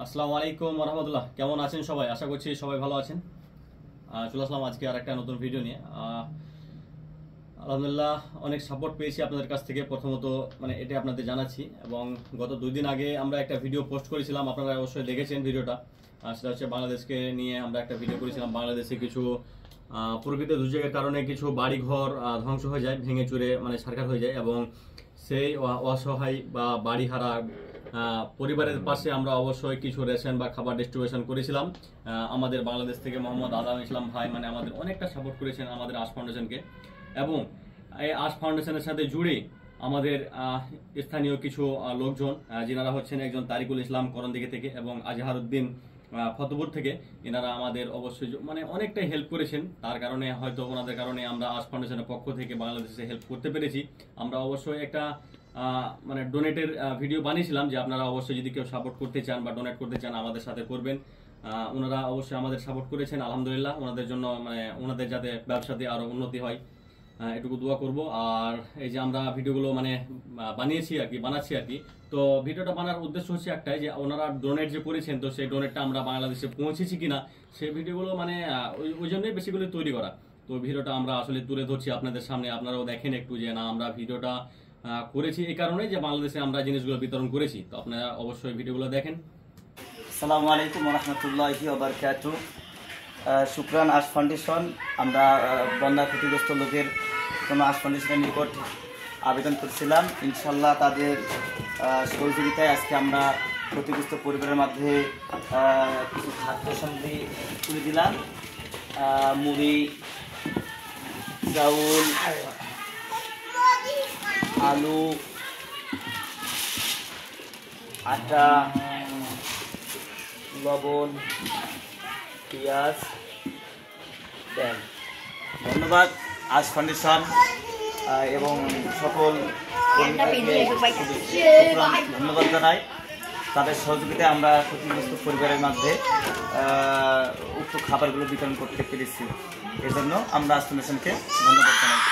আসসালামু আলাইকুম রহমতুল্লাহ। কেমন আছেন সবাই? আশা করছি সবাই ভালো আছেন। চলে আসলাম আজকে আর একটা নতুন ভিডিও নিয়ে। আলহামদুলিল্লাহ অনেক সাপোর্ট পেয়েছি আপনাদের কাছ থেকে। প্রথমত মানে এটা আপনাদের জানাচ্ছি, এবং গত 2 দিন আগে আমরা একটা ভিডিও পোস্ট করেছিলাম, আপনারা অবশ্যই দেখেছেন ভিডিওটা। সেটা হচ্ছে বাংলাদেশকে নিয়ে আমরা একটা ভিডিও করেছিলাম। বাংলাদেশে কিছু প্রকৃতির দুর্যোগের কারণে কিছু বাড়িঘর ধ্বংস হয়ে যায়, ভেঙে চুরে মানে ছারখার হয়ে যায়, এবং সেই অসহায় বা বাড়িহারা পরিবারের পাশে আমরা অবশ্যই কিছু রেশন বা খাবার ডিস্ট্রিবিউশন করেছিলাম। আমাদের বাংলাদেশ থেকে মোহাম্মদ আদাম ইসলাম ভাই মানে আমাদের অনেকটা সাপোর্ট করেছেন আমাদের আশ ফাউন্ডেশনকে, এবং এই আশ ফাউন্ডেশনের সাথে জুড়ে আমাদের স্থানীয় কিছু লোকজন, যিনারা হচ্ছেন একজন তারিকুল ইসলাম করণদিঘি থেকে এবং আজহারউদ্দিন ফতেপুর থেকে। এনারা আমাদের অবশ্যই মানে অনেকটাই হেল্প করেছেন। তার কারণে হয়তো ওনাদের কারণে আমরা আশ ফাউন্ডেশনের পক্ষ থেকে বাংলাদেশে হেল্প করতে পেরেছি। আমরা অবশ্যই একটা মানে ডোনেটের ভিডিও বানিয়েছিলাম যে আপনারা অবশ্যই যদি কেউ সাপোর্ট করতে চান বা ডোনেট করতে চান আমাদের সাথে করবেন। ওনারা অবশ্যই আমাদের সাপোর্ট করেছেন, আলহামদুলিল্লাহ। ওনাদের জন্য মানে ওনাদের যাতে ব্যবসাতে আরো উন্নতি হয় এটুকু দোয়া করব। আর এই যে আমরা ভিডিওগুলো মানে বানাচ্ছি আর কি। তো ভিডিওটা বানার উদ্দেশ্য হচ্ছে একটাই, যে ওনারা ডোনেট যে করেছেন, তো সেই ডোনেটটা আমরা বাংলাদেশে পৌঁছেছি কিনা সেই ভিডিওগুলো মানে ওই জন্যই বেশিগুলো তৈরি করা। তো ভিডিওটা আমরা আসলে তুলে ধরছি আপনাদের সামনে, আপনারাও দেখেন একটু যে না আমরা ভিডিওটা করেছি এই কারণে যে বাংলাদেশে আমরা জিনিসগুলো বিতরণ করেছি। তো আপনারা অবশ্যই ভিডিওগুলো দেখেন। আসসালামু আলাইকুম রহমতুল্লাহি ওয়া বারাকাতুহু। শুকরান আশ ফাউন্ডেশন, আমরা বন্যা ক্ষতিগ্রস্ত লোকের কোনো আশ ফাউন্ডেশনের নিকট আবেদন করছিলাম। ইনশাল্লাহ তাদের সহযোগিতায় আজকে আমরা ক্ষতিগ্রস্ত পরিবারের মধ্যে কিছু খাদ্য সামগ্রী তুলে দিলাম। মুড়ি, চাউল, আলু, আটা, লবণ, পেঁয়াজ, তেল। ধন্যবাদ আজ ফাউন্ডেশন এবং সকল ধন্যবাদ জানাই। তাদের সহযোগিতায় আমরা ক্ষতিগ্রস্ত পরিবারের মধ্যে উক্ত খাবারগুলো বিতরণ করতে পেরেছি। এজন্য আমরা আজ ফাউন্ডেশনকে ধন্যবাদ জানাই।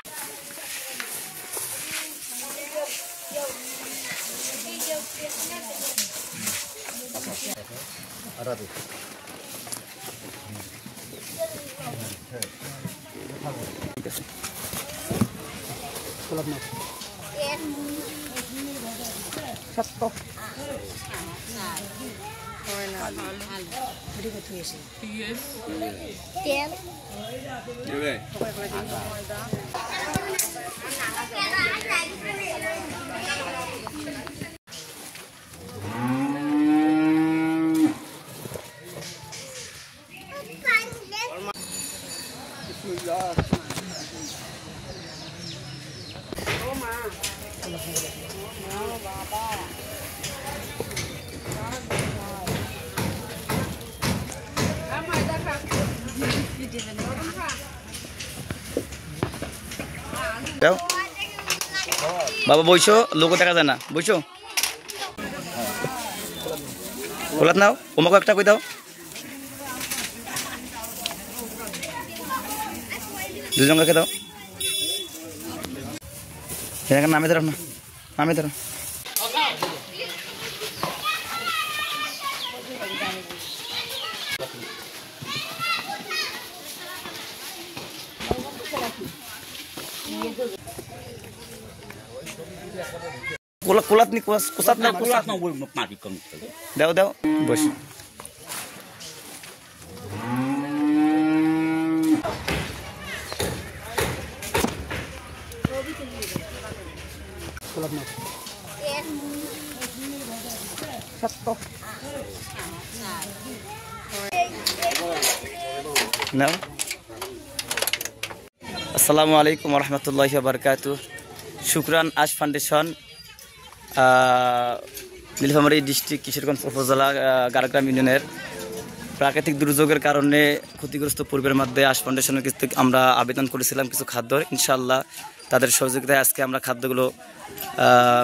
বাবা বইছো, লোক দেখা যায় না, বইছো খোলাত নাও, ওমাকে একটা কই দাও। দুজনকে দাও, নামে ধরো না, নামে ধরো। কোলাত নি কোসাত না, কোসাত না, ওই মাটি কম দাও দাও, বস। কোলাত না সত্য নাও। আসসালামু আলাইকুম রহমতুল্লাহি ওয়া বারাকাতুহু। শুকরান আশ ফাউন্ডেশন, নীলফামারী ডিস্ট্রিক্ট কিশোরগঞ্জ উপজেলা গারগ্রাম ইউনিয়নের প্রাকৃতিক দুর্যোগের কারণে ক্ষতিগ্রস্ত পরিবারের মধ্যে আশ ফাউন্ডেশনের কাছ থেকে আমরা আবেদন করেছিলাম কিছু খাদ্য। ইনশাআল্লাহ তাদের সহযোগিতায় আজকে আমরা খাদ্যগুলো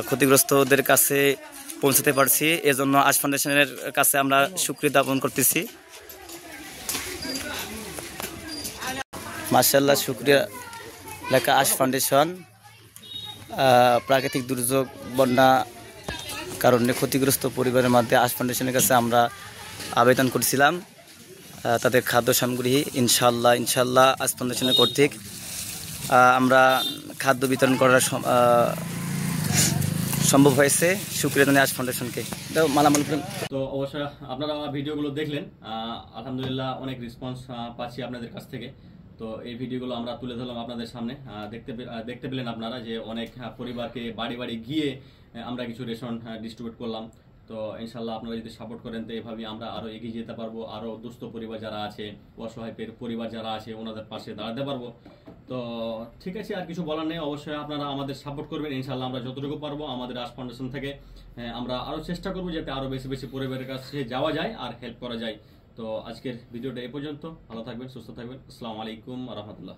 ক্ষতিগ্রস্তদের কাছে পৌঁছাতে পারছি। এজন্য আশ ফাউন্ডেশনের কাছে আমরা শুকরিয়া জ্ঞাপন করতেছি। মাশাআল্লাহ, শুকরিয়া লেখা আশ ফাউন্ডেশন। প্রাকৃতিক দুর্যোগ, বন্যা কারণে ক্ষতিগ্রস্ত পরিবারের মধ্যে আশ ফাউন্ডেশনের কাছে আমরা আবেদন করেছিলাম তাদের খাদ্য সামগ্রী ইনশাল্লাহ আশ ফাউন্ডেশনের কর্তৃক আমরা খাদ্য বিতরণ করার সম্ভব হয়েছে। শুকরিয়া জানাই আশ ফাউন্ডেশনকে। মালামাল তো অবশ্যই আপনারা ভিডিওগুলো দেখলেন, আলহামদুলিল্লাহ অনেক রেসপন্স পাচ্ছি আপনাদের কাছ থেকে। তো এই ভিডিওগুলো আমরা তুলে ধরলাম আপনাদের সামনে। দেখতে পেলেন আপনারা যে অনেক পরিবারকে বাড়ি বাড়ি গিয়ে আমরা কিছু রেশন ডিস্ট্রিবিউট করলাম। তো ইনশাল্লাহ আপনারা যদি সাপোর্ট করেন তো এভাবেই আমরা আরও এগিয়ে যেতে পারবো, আরও দুস্থ পরিবার যারা আছে, অসহায় পরিবার যারা আছে ওনাদের পাশে দাঁড়াতে পারবো। তো ঠিক আছে, আর কিছু বলার নেই। অবশ্যই আপনারা আমাদের সাপোর্ট করবেন। ইনশাল্লাহ আমরা যতটুকু পারবো আমাদের আশ ফাউন্ডেশন থেকে আমরা আরও চেষ্টা করবো যাতে আরও বেশি বেশি পরিবারের কাছে যাওয়া যায় আর হেল্প করা যায়। তো আজকের ভিডিওটা এ পর্যন্ত। ভালো থাকবেন, সুস্থ থাকবেন। আসসালামু আলাইকুম ওয়া রাহমাতুল্লাহ।